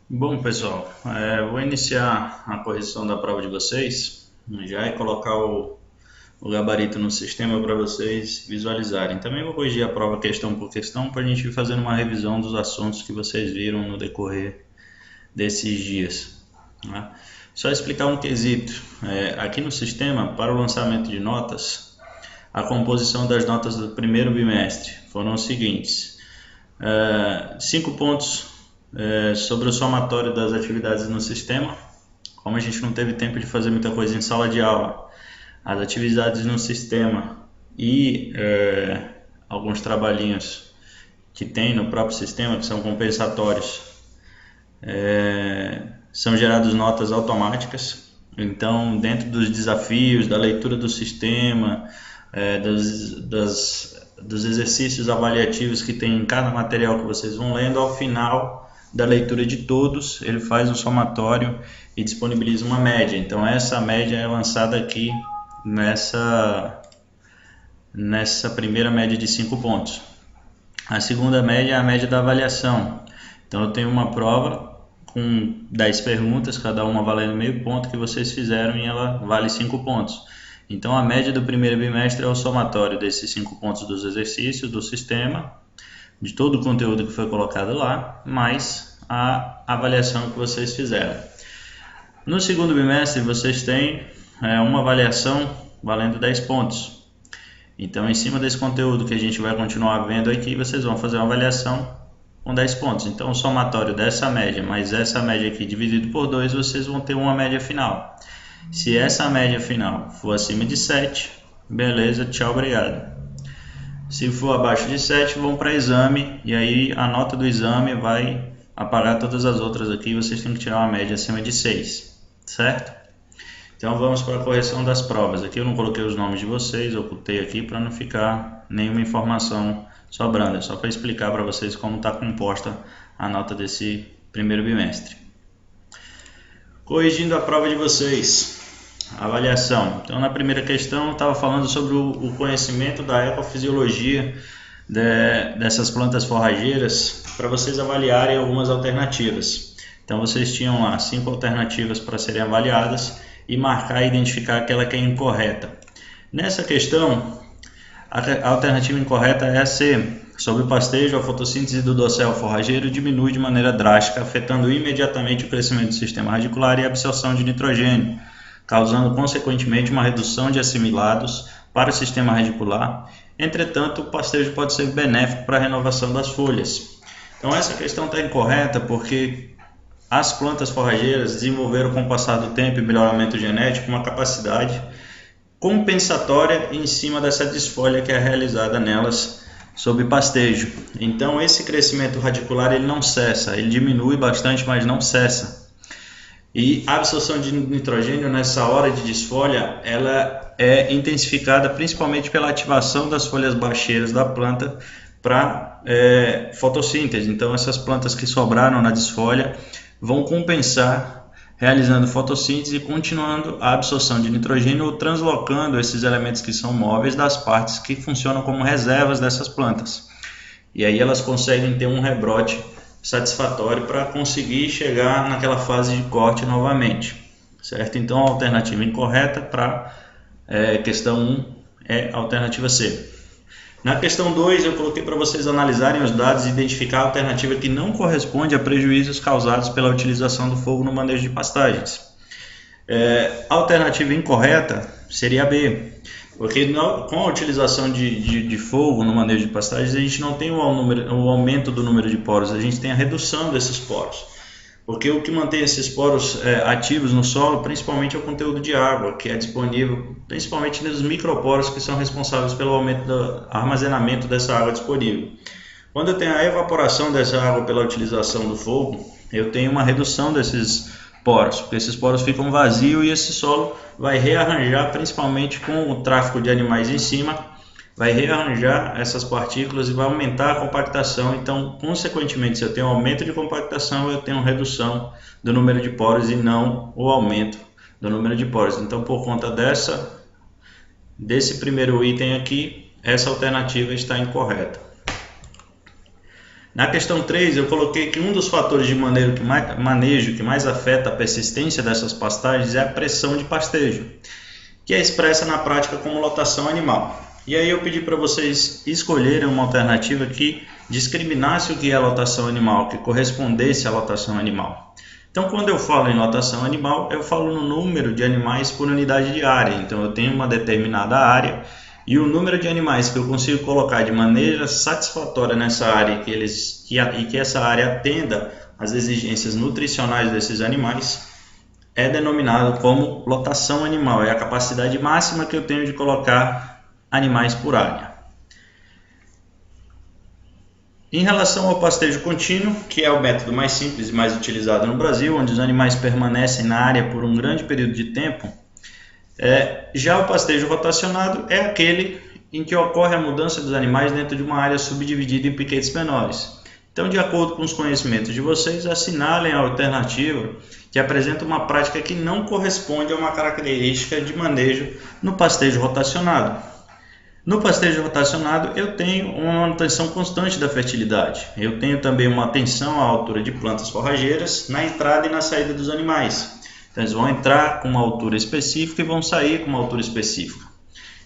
Bom, pessoal, vou iniciar a correção da prova de vocês, já é colocar o gabarito no sistema para vocês visualizarem. Também vou corrigir a prova questão por questão para a gente ir fazendo uma revisão dos assuntos que vocês viram no decorrer desses dias, né? Só explicar um quesito, aqui no sistema, para o lançamento de notas, a composição das notas do primeiro bimestre foram os seguintes: 5 pontos sobre o somatório das atividades no sistema. Como a gente não teve tempo de fazer muita coisa em sala de aula, as atividades no sistema e alguns trabalhinhos que tem no próprio sistema, que são compensatórios, são geradas notas automáticas. Então, dentro dos desafios, da leitura do sistema, dos exercícios avaliativos que tem em cada material que vocês vão lendo, ao final da leitura de todos, ele faz um somatório e disponibiliza uma média. Então essa média é lançada aqui nessa primeira média de 5 pontos. A segunda média é a média da avaliação. Então eu tenho uma prova com 10 perguntas, cada uma valendo meio ponto que vocês fizeram, e ela vale 5 pontos. Então a média do primeiro bimestre é o somatório desses 5 pontos dos exercícios, do sistema, de todo o conteúdo que foi colocado lá, mais a avaliação que vocês fizeram. No segundo bimestre vocês têm uma avaliação valendo 10 pontos. Então, em cima desse conteúdo que a gente vai continuar vendo aqui, vocês vão fazer uma avaliação com 10 pontos. Então, o somatório dessa média mais essa média aqui dividido por 2, vocês vão ter uma média final. Se essa média final for acima de 7, beleza, tchau, obrigado. Se for abaixo de 7, vão para exame, e aí a nota do exame vai apagar todas as outras aqui, vocês têm que tirar uma média acima de 6, certo? Então vamos para a correção das provas. Aqui eu não coloquei os nomes de vocês, eu ocultei aqui para não ficar nenhuma informação sobrando, é só para explicar para vocês como está composta a nota desse primeiro bimestre. Corrigindo a prova de vocês. Avaliação. Então, na primeira questão, eu estava falando sobre o conhecimento da ecofisiologia dessas plantas forrageiras, para vocês avaliarem algumas alternativas. Então, vocês tinham lá 5 alternativas para serem avaliadas e marcar e identificar aquela que é incorreta. Nessa questão, a alternativa incorreta é a C. Sob o pastejo, a fotossíntese do dossel forrageiro diminui de maneira drástica, afetando imediatamente o crescimento do sistema radicular e a absorção de nitrogênio, causando consequentemente uma redução de assimilados para o sistema radicular. Entretanto, o pastejo pode ser benéfico para a renovação das folhas. Então essa questão está incorreta porque as plantas forrageiras desenvolveram com o passar do tempo e melhoramento genético uma capacidade compensatória em cima dessa desfolha que é realizada nelas sob pastejo. Então esse crescimento radicular ele não cessa, ele diminui bastante, mas não cessa. E a absorção de nitrogênio nessa hora de desfolha, ela é intensificada principalmente pela ativação das folhas baixeiras da planta para fotossíntese. Então essas plantas que sobraram na desfolha vão compensar realizando fotossíntese e continuando a absorção de nitrogênio ou translocando esses elementos que são móveis das partes que funcionam como reservas dessas plantas. E aí elas conseguem ter um rebrote satisfatório para conseguir chegar naquela fase de corte novamente, certo? Então a alternativa incorreta para questão 1 é a alternativa C. Na questão 2 eu coloquei para vocês analisarem os dados e identificar a alternativa que não corresponde a prejuízos causados pela utilização do fogo no manejo de pastagens. A alternativa incorreta seria a B, porque com a utilização de fogo no manejo de pastagens, a gente não tem o aumento do número de poros, a gente tem a redução desses poros. Porque o que mantém esses poros ativos no solo, principalmente, é o conteúdo de água, que é disponível principalmente nos microporos, que são responsáveis pelo aumento do armazenamento dessa água disponível. Quando eu tenho a evaporação dessa água pela utilização do fogo, eu tenho uma redução desses poros, porque esses poros ficam vazios e esse solo vai rearranjar, principalmente com o tráfego de animais em cima, vai rearranjar essas partículas e vai aumentar a compactação. Então, consequentemente, se eu tenho aumento de compactação, eu tenho redução do número de poros e não o aumento do número de poros. Então, por conta desse primeiro item aqui, essa alternativa está incorreta. Na questão 3, eu coloquei que um dos fatores de manejo que mais afeta a persistência dessas pastagens é a pressão de pastejo, que é expressa na prática como lotação animal. E aí eu pedi para vocês escolherem uma alternativa que discriminasse o que é lotação animal, que correspondesse à lotação animal. Então, quando eu falo em lotação animal, eu falo no número de animais por unidade de área. Então, eu tenho uma determinada área e o número de animais que eu consigo colocar de maneira satisfatória nessa área e que essa área atenda às exigências nutricionais desses animais é denominado como lotação animal. É a capacidade máxima que eu tenho de colocar animais por área. Em relação ao pastejo contínuo, que é o método mais simples e mais utilizado no Brasil, onde os animais permanecem na área por um grande período de tempo, já o pastejo rotacionado é aquele em que ocorre a mudança dos animais dentro de uma área subdividida em piquetes menores. Então, de acordo com os conhecimentos de vocês, assinalem a alternativa que apresenta uma prática que não corresponde a uma característica de manejo no pastejo rotacionado. No pastejo rotacionado, eu tenho uma manutenção constante da fertilidade. Eu tenho também uma atenção à altura de plantas forrageiras na entrada e na saída dos animais. Então, eles vão entrar com uma altura específica e vão sair com uma altura específica.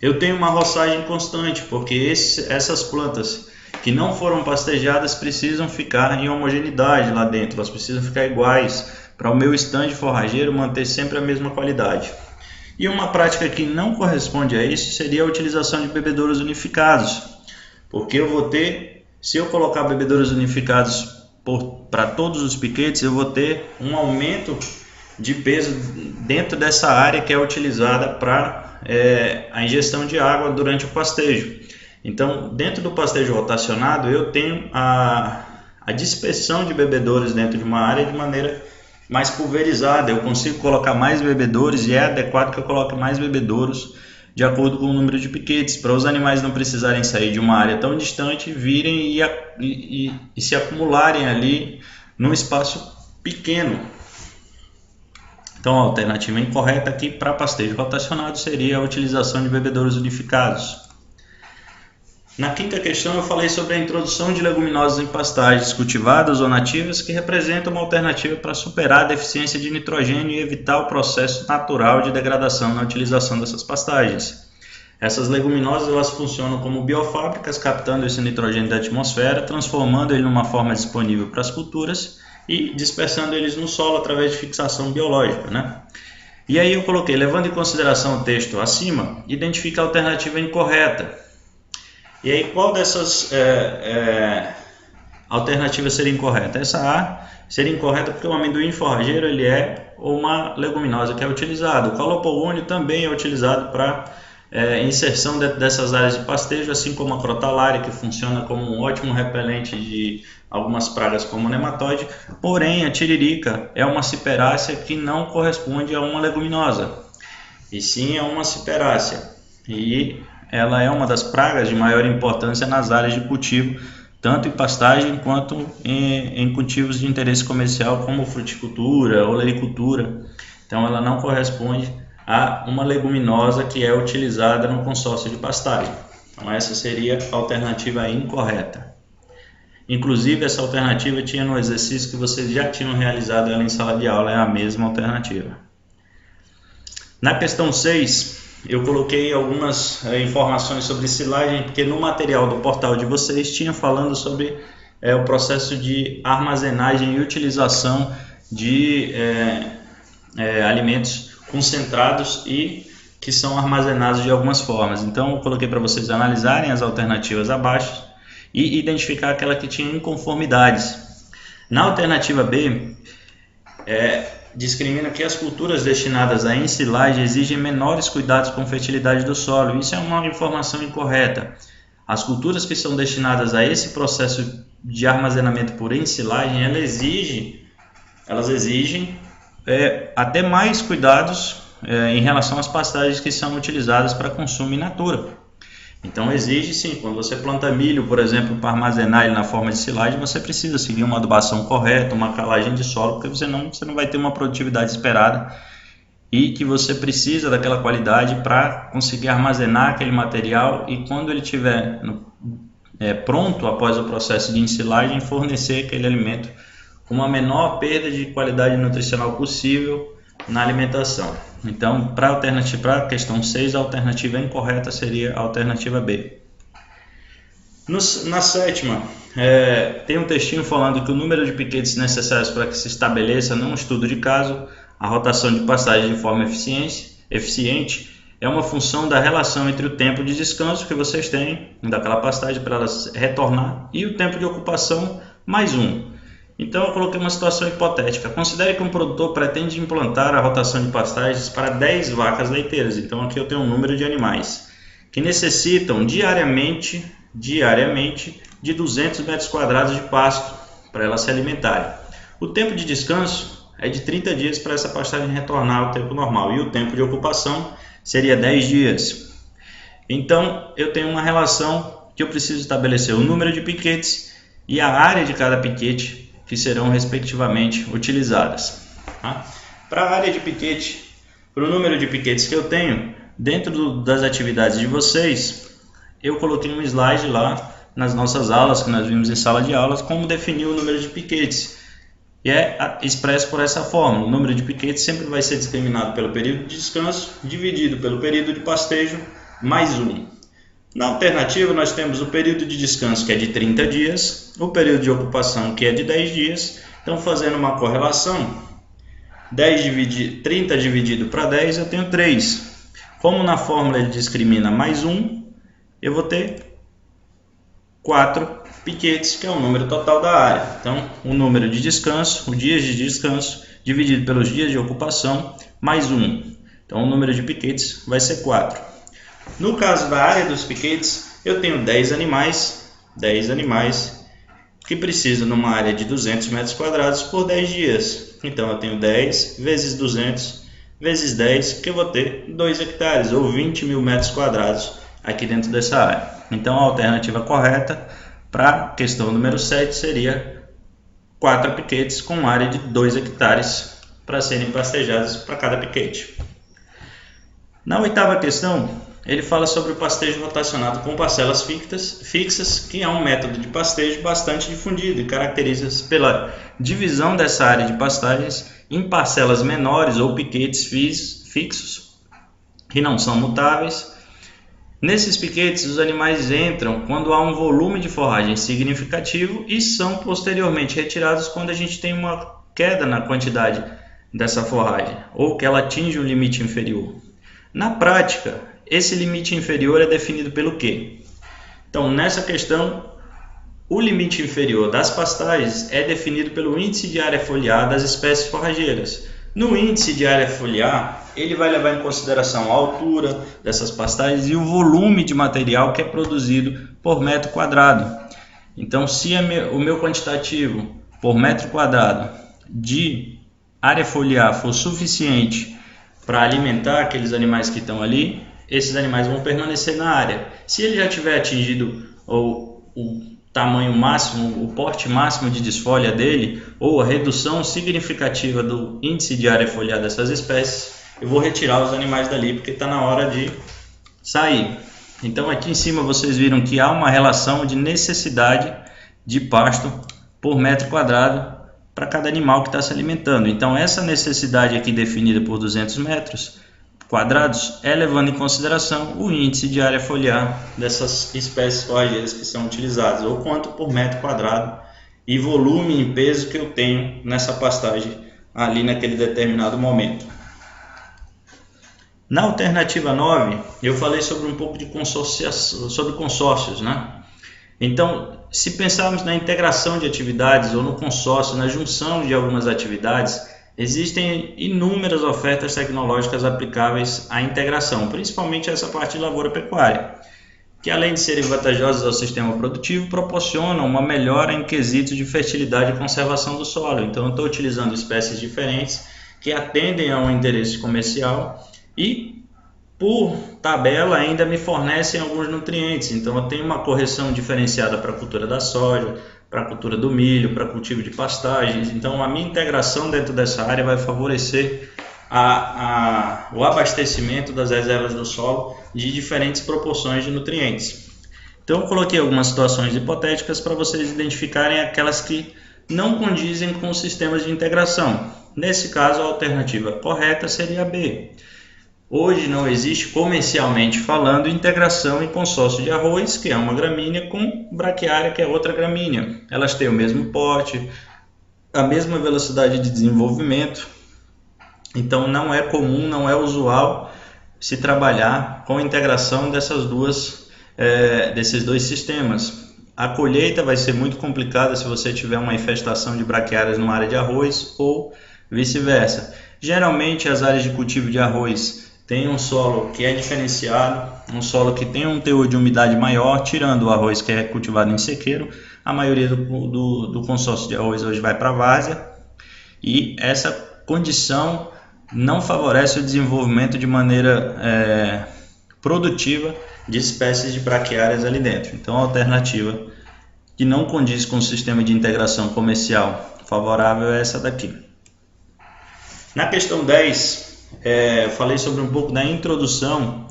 Eu tenho uma roçagem constante, porque essas plantas que não foram pastejadas precisam ficar em homogeneidade lá dentro, elas precisam ficar iguais para o meu estande forrageiro manter sempre a mesma qualidade. E uma prática que não corresponde a isso seria a utilização de bebedouros unificados, porque eu vou ter, se eu colocar bebedouros unificados para todos os piquetes, eu vou ter um aumento de peso dentro dessa área que é utilizada para a ingestão de água durante o pastejo. Então, dentro do pastejo rotacionado, eu tenho a dispersão de bebedouros dentro de uma área de maneira mais pulverizada. Eu consigo colocar mais bebedouros e é adequado que eu coloque mais bebedouros de acordo com o número de piquetes, para os animais não precisarem sair de uma área tão distante, virem e se acumularem ali num espaço pequeno. Então, a alternativa incorreta aqui para pastejo rotacionado seria a utilização de bebedouros unificados. Na quinta questão, eu falei sobre a introdução de leguminosas em pastagens cultivadas ou nativas, que representa uma alternativa para superar a deficiência de nitrogênio e evitar o processo natural de degradação na utilização dessas pastagens. Essas leguminosas elas funcionam como biofábricas, captando esse nitrogênio da atmosfera, transformando ele numa forma disponível para as culturas e dispersando eles no solo através de fixação biológica, né? E aí eu coloquei, levando em consideração o texto acima, identifica a alternativa incorreta. E aí, qual dessas alternativas seria incorreta? Essa A seria incorreta porque o amendoim forrageiro ele é uma leguminosa que é utilizado. O calopogônio também é utilizado para inserção dessas áreas de pastejo, assim como a crotalária, que funciona como um ótimo repelente de algumas pragas como o nematóide. Porém, a tiririca é uma ciperácea que não corresponde a uma leguminosa, e sim a uma ciperácea. E ela é uma das pragas de maior importância nas áreas de cultivo, tanto em pastagem quanto em cultivos de interesse comercial, como fruticultura, olericultura. Então, ela não corresponde a uma leguminosa que é utilizada no consórcio de pastagem. Então, essa seria a alternativa incorreta. Inclusive, essa alternativa tinha no exercício que vocês já tinham realizado ela em sala de aula, é a mesma alternativa. Na questão 6, eu coloquei algumas informações sobre silagem, porque no material do portal de vocês tinha falando sobre o processo de armazenagem e utilização de alimentos concentrados e que são armazenados de algumas formas. Então, eu coloquei para vocês analisarem as alternativas abaixo e identificar aquela que tinha inconformidades. Na alternativa B, discrimina que as culturas destinadas à ensilagem exigem menores cuidados com a fertilidade do solo. Isso é uma informação incorreta. As culturas que são destinadas a esse processo de armazenamento por ensilagem, elas exigem até mais cuidados em relação às pastagens que são utilizadas para consumo in natura. Então exige sim, quando você planta milho, por exemplo, para armazenar ele na forma de silagem, você precisa seguir uma adubação correta, uma calagem de solo, porque você não vai ter uma produtividade esperada e que você precisa daquela qualidade para conseguir armazenar aquele material, e quando ele estiver pronto após o processo de ensilagem, fornecer aquele alimento com a menor perda de qualidade nutricional possível na alimentação. Então, para a questão 6, a alternativa incorreta seria a alternativa B. Na sétima, tem um textinho falando que o número de piquetes necessários para que se estabeleça, num estudo de caso, a rotação de pastagem de forma eficiente é uma função da relação entre o tempo de descanso que vocês têm daquela pastagem para ela retornar e o tempo de ocupação mais 1. Então eu coloquei uma situação hipotética. Considere que um produtor pretende implantar a rotação de pastagens para 10 vacas leiteiras. Então aqui eu tenho um número de animais que necessitam diariamente de 200 metros quadrados de pasto para elas se alimentarem. O tempo de descanso é de 30 dias para essa pastagem retornar ao tempo normal e o tempo de ocupação seria 10 dias. Então eu tenho uma relação que eu preciso estabelecer o número de piquetes e a área de cada piquete que serão respectivamente utilizadas. Para a área de piquete, para o número de piquetes que eu tenho, dentro das atividades de vocês, eu coloquei um slide lá nas nossas aulas, que nós vimos em sala de aulas, como definir o número de piquetes. E é expresso por essa forma: o número de piquetes sempre vai ser discriminado pelo período de descanso, dividido pelo período de pastejo, mais 1. Na alternativa, nós temos o período de descanso, que é de 30 dias, o período de ocupação, que é de 10 dias. Então, fazendo uma correlação, 30 dividido para 10, eu tenho 3. Como na fórmula ele discrimina mais 1, eu vou ter 4 piquetes, que é o número total da área. Então, o número de descanso, os dias de descanso, dividido pelos dias de ocupação, mais 1. Então, o número de piquetes vai ser 4. No caso da área dos piquetes, eu tenho 10 animais que precisam de uma área de 200 metros quadrados por 10 dias. Então, eu tenho 10 vezes 200 vezes 10, que eu vou ter 2 hectares, ou 20 mil metros quadrados aqui dentro dessa área. Então, a alternativa correta para a questão número 7 seria 4 piquetes com área de 2 hectares para serem pastejados para cada piquete. Na oitava questão, ele fala sobre o pastejo rotacionado com parcelas fixas, que é um método de pastejo bastante difundido e caracteriza-se pela divisão dessa área de pastagens em parcelas menores ou piquetes fixos, que não são mutáveis. Nesses piquetes, os animais entram quando há um volume de forragem significativo e são posteriormente retirados quando a gente tem uma queda na quantidade dessa forragem ou que ela atinge um limite inferior. Na prática, esse limite inferior é definido pelo quê? Então, nessa questão, o limite inferior das pastagens é definido pelo índice de área foliar das espécies forrageiras. No índice de área foliar, ele vai levar em consideração a altura dessas pastagens e o volume de material que é produzido por metro quadrado. Então, se o meu quantitativo por metro quadrado de área foliar for suficiente para alimentar aqueles animais que estão ali, esses animais vão permanecer na área. Se ele já tiver atingido o tamanho máximo, o porte máximo de desfolha dele, ou a redução significativa do índice de área foliar dessas espécies, eu vou retirar os animais dali, porque está na hora de sair. Então aqui em cima vocês viram que há uma relação de necessidade de pasto por metro quadrado para cada animal que está se alimentando. Então essa necessidade aqui definida por 200 metros quadrados é levando em consideração o índice de área foliar dessas espécies forrageiras que são utilizadas, ou quanto por metro quadrado e volume em peso que eu tenho nessa pastagem ali naquele determinado momento. Na alternativa 9, eu falei sobre um pouco de consórcios, né? Então, se pensarmos na integração de atividades ou no consórcio, na junção de algumas atividades, existem inúmeras ofertas tecnológicas aplicáveis à integração, principalmente essa parte de lavoura-pecuária, que além de serem vantajosas ao sistema produtivo, proporcionam uma melhora em quesitos de fertilidade e conservação do solo. Então, eu estou utilizando espécies diferentes que atendem a um interesse comercial e, por tabela, ainda me fornecem alguns nutrientes. Então, eu tenho uma correção diferenciada para a cultura da soja, para a cultura do milho, para cultivo de pastagens. Então, a minha integração dentro dessa área vai favorecer o abastecimento das reservas do solo de diferentes proporções de nutrientes. Então eu coloquei algumas situações hipotéticas para vocês identificarem aquelas que não condizem com sistemas de integração. Nesse caso, a alternativa correta seria a B. Hoje não existe, comercialmente falando, integração em consórcio de arroz, que é uma gramínea, com braquiária, que é outra gramínea. Elas têm o mesmo porte, a mesma velocidade de desenvolvimento, então não é comum, não é usual se trabalhar com a integração desses dois sistemas. A colheita vai ser muito complicada se você tiver uma infestação de braquiárias numa área de arroz ou vice-versa. Geralmente as áreas de cultivo de arroz têm um solo que é diferenciado, um solo que tem um teor de umidade maior, tirando o arroz que é cultivado em sequeiro. A maioria do consórcio de arroz hoje vai para a várzea, e essa condição não favorece o desenvolvimento de maneira produtiva de espécies de braquiárias ali dentro. Então a alternativa que não condiz com o sistema de integração comercial favorável é essa daqui. Na questão 10, eu falei sobre um pouco da introdução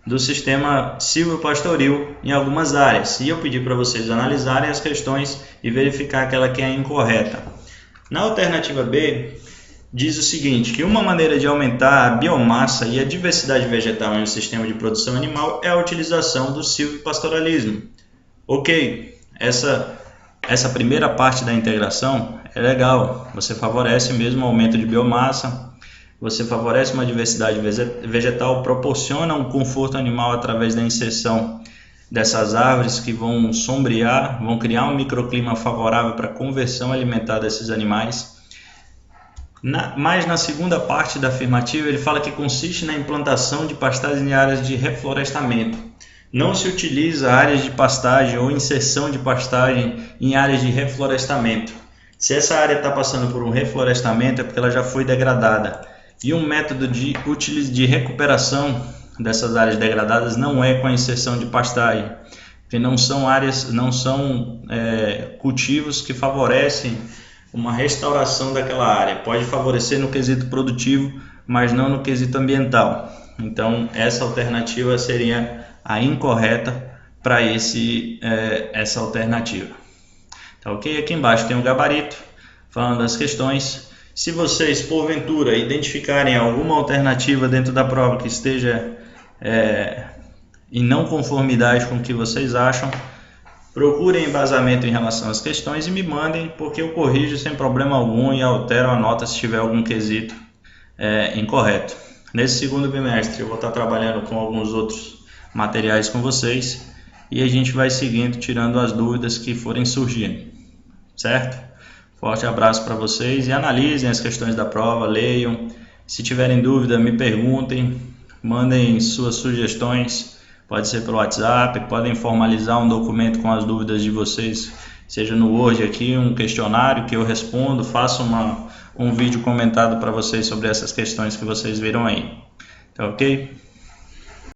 do sistema silvopastoril em algumas áreas, e eu pedi para vocês analisarem as questões e verificar aquela que é incorreta. Na alternativa B, diz o seguinte, que uma maneira de aumentar a biomassa e a diversidade vegetal em um sistema de produção animal é a utilização do silvopastoralismo. Ok, essa primeira parte da integração é legal, você favorece mesmo o aumento de biomassa, você favorece uma diversidade vegetal, proporciona um conforto animal através da inserção dessas árvores que vão sombrear, vão criar um microclima favorável para a conversão alimentar desses animais. Mas na segunda parte da afirmativa ele fala que consiste na implantação de pastagens em áreas de reflorestamento. Não se utiliza áreas de pastagem ou inserção de pastagem em áreas de reflorestamento. Se essa área está passando por um reflorestamento é porque ela já foi degradada. E um método de recuperação dessas áreas degradadas não é com a inserção de pastagem, porque não são cultivos que favorecem uma restauração daquela área. Pode favorecer no quesito produtivo, mas não no quesito ambiental. Então essa alternativa seria a incorreta para essa alternativa. Tá ok? Aqui embaixo tem um gabarito falando das questões. Se vocês, porventura, identificarem alguma alternativa dentro da prova que esteja em não conformidade com o que vocês acham, procurem embasamento em relação às questões e me mandem, porque eu corrijo sem problema algum e altero a nota se tiver algum quesito incorreto. Nesse segundo bimestre eu vou estar trabalhando com alguns outros materiais com vocês e a gente vai seguindo, tirando as dúvidas que forem surgindo, certo? Forte abraço para vocês e analisem as questões da prova, leiam. Se tiverem dúvida, me perguntem, mandem suas sugestões, pode ser pelo WhatsApp, podem formalizar um documento com as dúvidas de vocês, seja no Word aqui, um questionário que eu respondo, faço um vídeo comentado para vocês sobre essas questões que vocês viram aí. Tá ok?